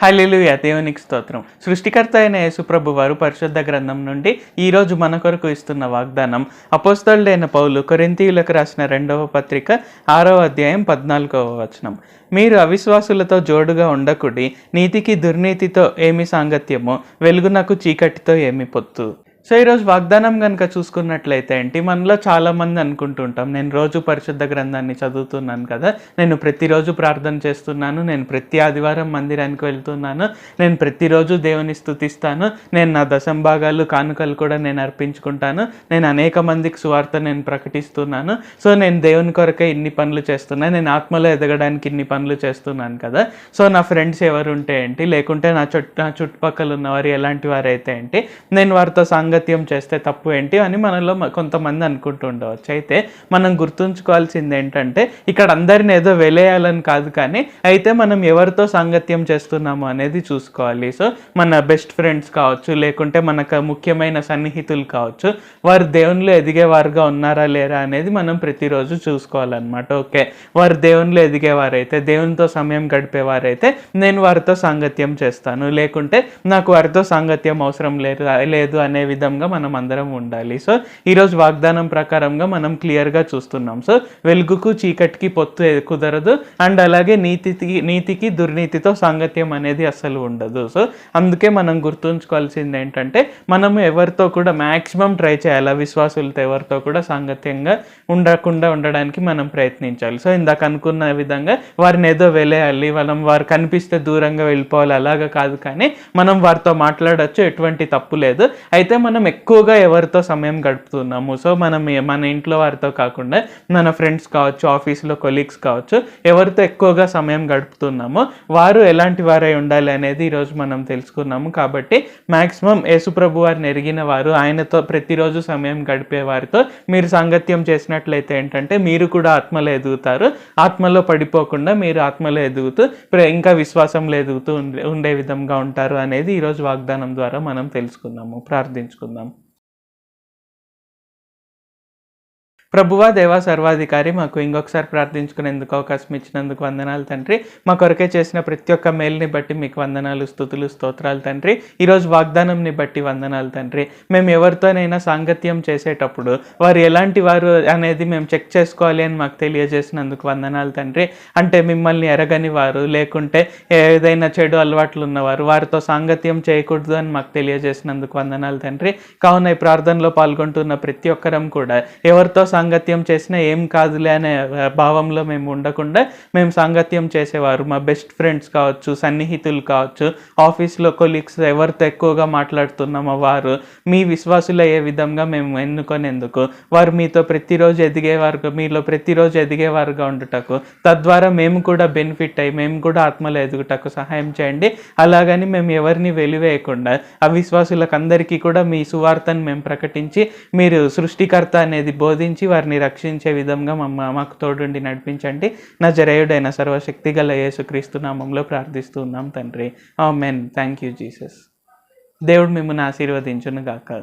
హల్లెలూయా, దేవునికి స్తోత్రం. సృష్టికర్త అయిన యేసుప్రభు వారు పరిశుద్ధ గ్రంథం నుండి ఈరోజు మన కొరకు ఇస్తున్న వాగ్దానం అపోస్తలుడైన పౌలు కొరింథీయులకు రాసిన 2వ పత్రిక 6వ అధ్యాయం 14వ వచనం. మీరు అవిశ్వాసులతో జోడుగా ఉండకుడి, నీతికి దుర్నీతితో ఏమి సాంగత్యమో, వెలుగునకు చీకటితో ఏమి పొత్తు. సో ఈరోజు వాగ్దానం కనుక చూసుకున్నట్లయితే మనలో చాలామంది అనుకుంటుంటాం, నేను రోజు పరిశుద్ధ గ్రంథాన్ని చదువుతున్నాను కదా, నేను ప్రతిరోజు ప్రార్థన చేస్తున్నాను, నేను ప్రతి ఆదివారం మందిరానికి వెళ్తున్నాను, నేను ప్రతిరోజు దేవుని స్తుతిస్తాను, నేను నా దశంభాగాలు కానుకలు కూడా నేను అర్పించుకుంటాను, నేను అనేక మందికి సువార్త నేను ప్రకటిస్తున్నాను, సో నేను దేవుని కొరకే ఇన్ని పనులు చేస్తున్నాను, నేను ఆత్మలో ఎదగడానికి ఇన్ని పనులు చేస్తున్నాను కదా, సో నా ఫ్రెండ్స్ ఎవరు ఉంటే ఏంటి, లేకుంటే నా చుట్టుపక్కల ఉన్నవారు ఎలాంటి వారు అయితే ఏంటి, నేను వారితో సాంగత్యం చేస్తే తప్పు ఏంటి అని మనలో కొంతమంది అనుకుంటూ ఉండవచ్చు. అయితే మనం గుర్తుంచుకోవాల్సింది ఏంటంటే, ఇక్కడ అందరిని ఏదో వెలేయాలని కాదు, కానీ అయితే మనం ఎవరితో సాంగత్యం చేస్తున్నాము అనేది చూసుకోవాలి. సో మన బెస్ట్ ఫ్రెండ్స్ కావచ్చు, లేకుంటే మనకు ముఖ్యమైన సన్నిహితులు కావచ్చు, వారు దేవునిలో ఎదిగేవారుగా ఉన్నారా లేరా అనేది మనం ప్రతిరోజు చూసుకోవాలన్నమాట. ఓకే, వారు దేవునిలో ఎదిగేవారైతే, దేవునితో సమయం గడిపేవారైతే నేను వారితో సాంగత్యం చేస్తాను, లేకుంటే నాకు వారితో సాంగత్యం అవసరం లేదు అనే విధంగా మనం అందరం ఉండాలి. సో ఈరోజు వాగ్దానం ప్రకారంగా మనం క్లియర్గా చూస్తున్నాం. సో వెలుగుకు చీకటికి పొత్తు కుదరదు, అండ్ అలాగే నీతికి దుర్నీతితో సాంగత్యం అనేది అస్సలు ఉండదు. సో అందుకే మనం గుర్తుంచుకోవాల్సింది ఏంటంటే, మనము ఎవరితో కూడా మ్యాక్సిమం ట్రై చేయాలి, విశ్వాసులతో ఎవరితో కూడా సాంగత్యంగా ఉండడానికి మనం ప్రయత్నించాలి. సో ఇందాక అనుకున్న విధంగా వారిని ఏదో వెలేయాలి, వారు కనిపిస్తే దూరంగా వెళ్ళిపోవాలి అలాగా కాదు, కానీ మనం వారితో మాట్లాడచ్చు, ఎటువంటి తప్పు లేదు. అయితే మనం ఎక్కువగా ఎవరితో సమయం గడుపుతున్నాము, సో మన ఇంట్లో వారితో కాకుండా మన ఫ్రెండ్స్ కావచ్చు, ఆఫీస్లో కొలీగ్స్ కావచ్చు, ఎవరితో ఎక్కువగా సమయం గడుపుతున్నామో వారు ఎలాంటి వారై ఉండాలి అనేది ఈరోజు మనం తెలుసుకున్నాము. కాబట్టి మ్యాక్సిమం యేసుప్రభు వారిని ఎరిగిన వారు, ఆయనతో ప్రతిరోజు సమయం గడిపే వారితో మీరు సాంగత్యం చేసినట్లయితే ఏంటంటే, మీరు కూడా ఆత్మలో ఎదుగుతారు, ఆత్మలో పడిపోకుండా మీరు ఆత్మలో ఎదుగుతూ ఇంకా విశ్వాసంలో ఎదుగుతూ ఉండే విధంగా ఉంటారు అనేది ఈరోజు వాగ్దానం ద్వారా మనం తెలుసుకుందాము. ప్రార్థించుకుందాం. ప్రభువా, దేవా, సర్వాధికారి, మాకు ఇంకొకసారి ప్రార్థించుకునేందుకు అవకాశం ఇచ్చినందుకు వందనాలు తండ్రి. మా కొరకే చేసిన ప్రతి ఒక్క మేలుని బట్టి మీకు వందనాలు, స్తుతులు, స్తోత్రాలు తండ్రి. ఈరోజు వాగ్దానంని బట్టి వందనాలు తండ్రి. మేము ఎవరితోనైనా సాంగత్యం చేసేటప్పుడు వారు ఎలాంటి వారు అనేది మేము చెక్ చేసుకోవాలి అని మాకు తెలియజేసినందుకు వందనాలు తండ్రి. అంటే మిమ్మల్ని ఎరగని వారు, లేకుంటే ఏదైనా చెడు అలవాట్లు ఉన్నవారు, వారితో సాంగత్యం చేయకూడదు అని మాకు తెలియజేసినందుకు వందనాలు తండ్రి. కావున ఈ ప్రార్థనలో పాల్గొంటున్న ప్రతి ఒక్కరం కూడా ఎవరితో సాంగత్యం చేసినా ఏం కాదులే అనే భావంలో మేము ఉండకుండా, మేము సాంగత్యం చేసేవారు మా బెస్ట్ ఫ్రెండ్స్ కావచ్చు, సన్నిహితులు కావచ్చు, ఆఫీస్లో కొలీగ్స్ ఎవరితో ఎక్కువగా మాట్లాడుతున్నామో వారు మీ విశ్వాసులు అయ్యే విధంగా మేము ఎన్నుకునేందుకు, వారు మీలో ప్రతిరోజు ఎదిగేవారుగా ఉండుటకు, తద్వారా మేము కూడా బెనిఫిట్ అయ్యి మేము కూడా ఆత్మలో ఎదుగుటకు సహాయం చేయండి. అలాగని మేము ఎవరిని వెలివేయకుండా అవిశ్వాసులకు అందరికీ కూడా మీ సువార్తను మేము ప్రకటించి, మీరు సృష్టికర్త అనేది బోధించి వారిని రక్షించే విధంగా మాకు తోడుండి నడిపించండి. నజరేయుడైన సర్వశక్తి గల యేసుక్రీస్తు నామంలో ప్రార్థిస్తున్నాం తండ్రి. ఆమేన్. Thank you Jesus. దేవుడు మిమ్మల్ని ఆశీర్వదించును గాక.